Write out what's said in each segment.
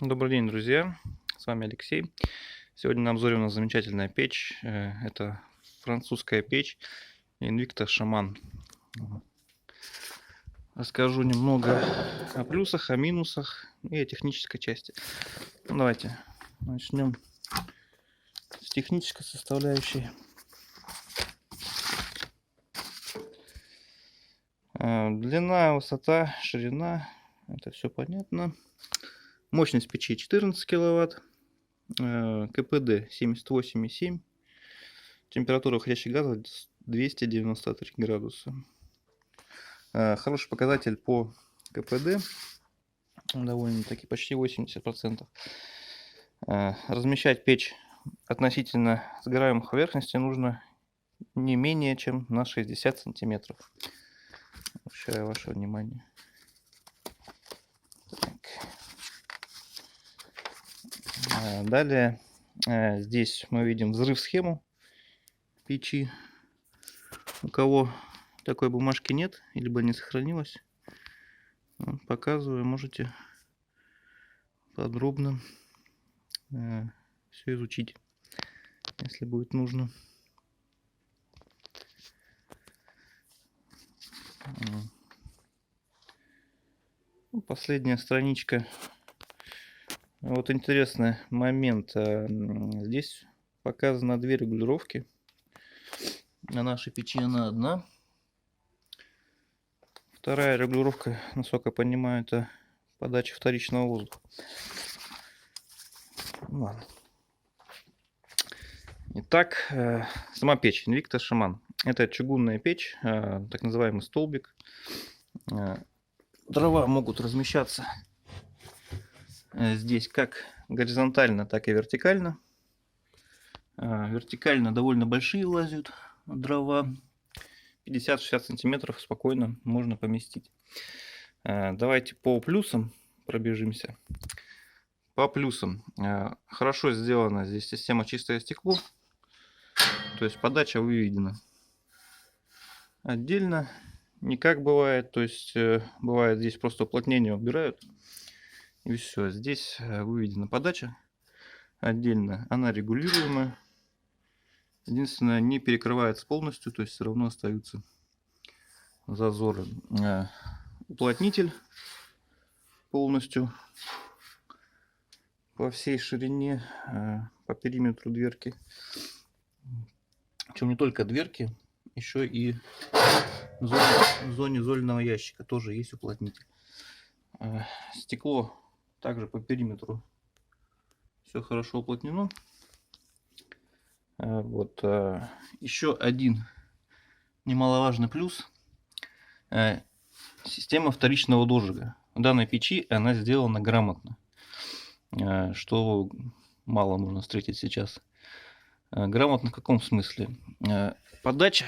Добрый день, друзья! С вами Алексей. Сегодня на обзоре у нас замечательная печь. Это французская печь Invicta Shaman. Расскажу немного о плюсах, о минусах и о технической части. Давайте начнем с технической составляющей. Длина, высота, ширина. Это все понятно. Мощность печи 14 киловатт. КПД 78,7. Температура выходящего газа 293 градуса. Хороший показатель по КПД. Довольно-таки почти 80%. Размещать печь относительно сгораемых поверхностей нужно не менее чем на 60 сантиметров. Обращаю ваше внимание. Далее здесь мы видим взрыв-схему печи. У кого такой бумажки нет, либо не сохранилась, показываю, можете подробно все изучить, если будет нужно. Последняя страничка. Вот интересный момент. Здесь показано две регулировки. На нашей печи она одна. Вторая регулировка, насколько я понимаю, это подача вторичного воздуха. Ладно. Итак, сама печь Invicta Shaman. Это чугунная печь, так называемый столбик. Дрова могут размещаться здесь как горизонтально, так и вертикально. Вертикально довольно большие влазят дрова. 50-60 сантиметров спокойно можно поместить. Давайте по плюсам пробежимся. По плюсам. Хорошо сделана здесь система чистое стекло. То есть подача выведена отдельно. Не как бывает. То есть бывает здесь просто уплотнение убирают. И все. Здесь выведена подача отдельно. Она регулируемая. Единственное, не перекрывается полностью. То есть все равно остаются зазоры. Уплотнитель полностью по всей ширине, по периметру дверки. Причем не только дверки, еще и в зоне зольного ящика тоже есть уплотнитель. Стекло также по периметру все хорошо уплотнено. Вот еще один немаловажный плюс. Система вторичного дожига. В данной печи она сделана грамотно, что мало можно встретить сейчас. Грамотно в каком смысле? Подача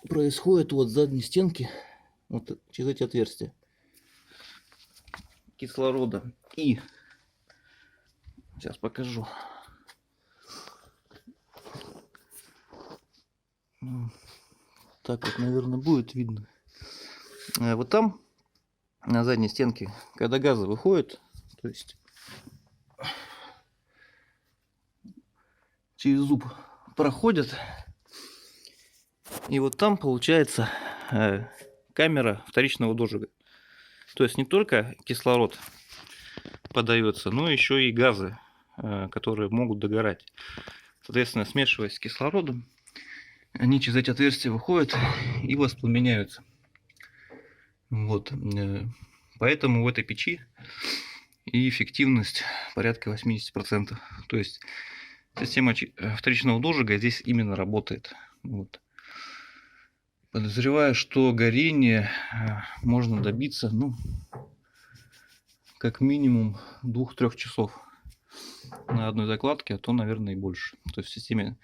происходит вот с задней стенки, вот через эти отверстия кислорода. И сейчас покажу. Так вот, наверное, будет видно. Вот там, на задней стенке, когда газы выходят, то есть через зуб проходят, и вот там получается камера вторичного дожига. То есть не только кислород подается, но еще и газы, которые могут догорать. Соответственно, смешиваясь с кислородом, они через эти отверстия выходят и воспламеняются. Вот. Поэтому в этой печи и эффективность порядка 80%. То есть система вторичного дожига здесь именно работает. Вот. Подозреваю, что горение можно добиться, ну, как минимум 2-3 часов на одной закладке, а то, наверное, и больше. То есть в системе,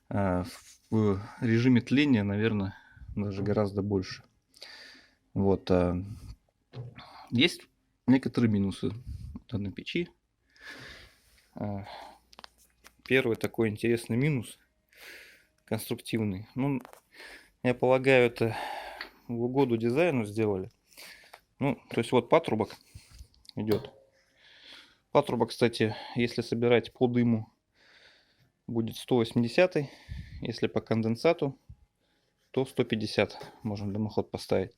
в режиме тления, наверное, даже гораздо больше. Вот. Есть некоторые минусы данной печи. Первый такой интересный минус, конструктивный. Ну, я полагаю, это в угоду дизайну сделали. Ну, то есть вот патрубок идет. Патруба, кстати, если собирать по дыму, будет 180. Если по конденсату, то 150 можно дымоход поставить.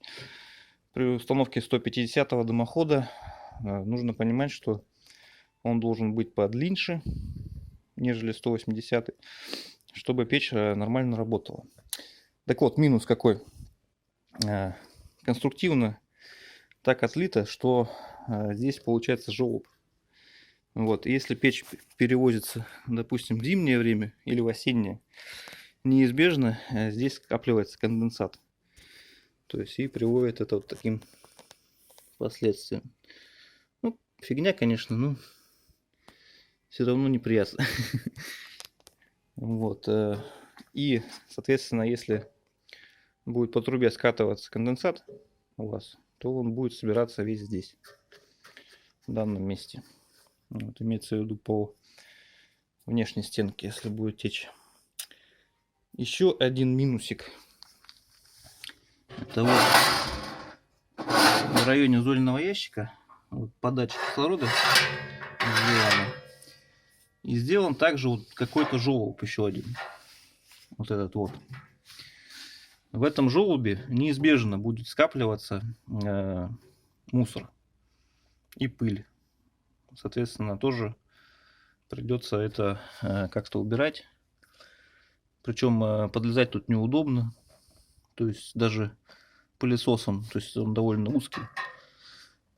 При установке 150 дымохода нужно понимать, что он должен быть подлиннее, нежели 180, чтобы печь нормально работала. Так вот, минус какой? Конструктивно так отлито, что здесь получается желоб. Вот, если печь перевозится, допустим, в зимнее время или в осеннее, неизбежно здесь скапливается конденсат. То есть и приводит это вот таким последствиям. Ну, фигня, конечно, но все равно неприятно. Вот. И, соответственно, если будет по трубе скатываться конденсат у вас, то он будет собираться весь здесь, в данном месте. Вот, имеется в виду по внешней стенке, если будет течь. Еще один минусик. Это вот в районе зольного ящика вот подача кислорода сделана. И сделан также вот какой-то желоб еще один. Вот этот вот. В этом желобе неизбежно будет скапливаться мусор и пыль. Соответственно, тоже придется это как-то убирать. Причем подлезать тут неудобно. То есть даже пылесосом, то есть он довольно узкий.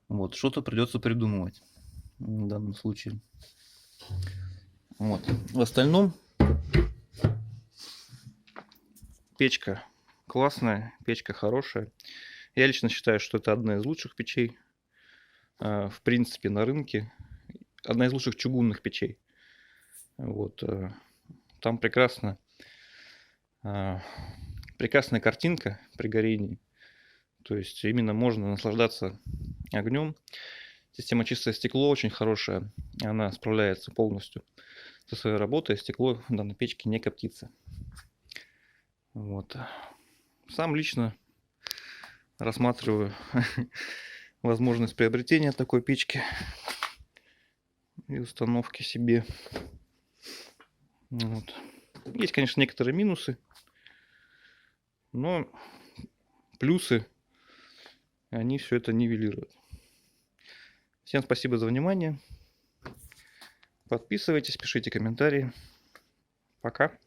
Вот, что-то придется придумывать в данном случае. Вот. В остальном печка классная, печка хорошая. Я лично считаю, что это одна из лучших печей, в принципе, на рынке. Одна из лучших чугунных печей. Вот. Там прекрасная картинка при горении. То есть именно можно наслаждаться огнем. Система чистое стекло очень хорошая. Она справляется полностью со своей работой. Стекло в данной печке не коптится. Вот. Сам лично рассматриваю возможность приобретения такой печки и установки себе. Вот. Есть, конечно, некоторые минусы, но плюсы они все это нивелируют. Всем спасибо за внимание. Подписывайтесь, пишите комментарии. Пока.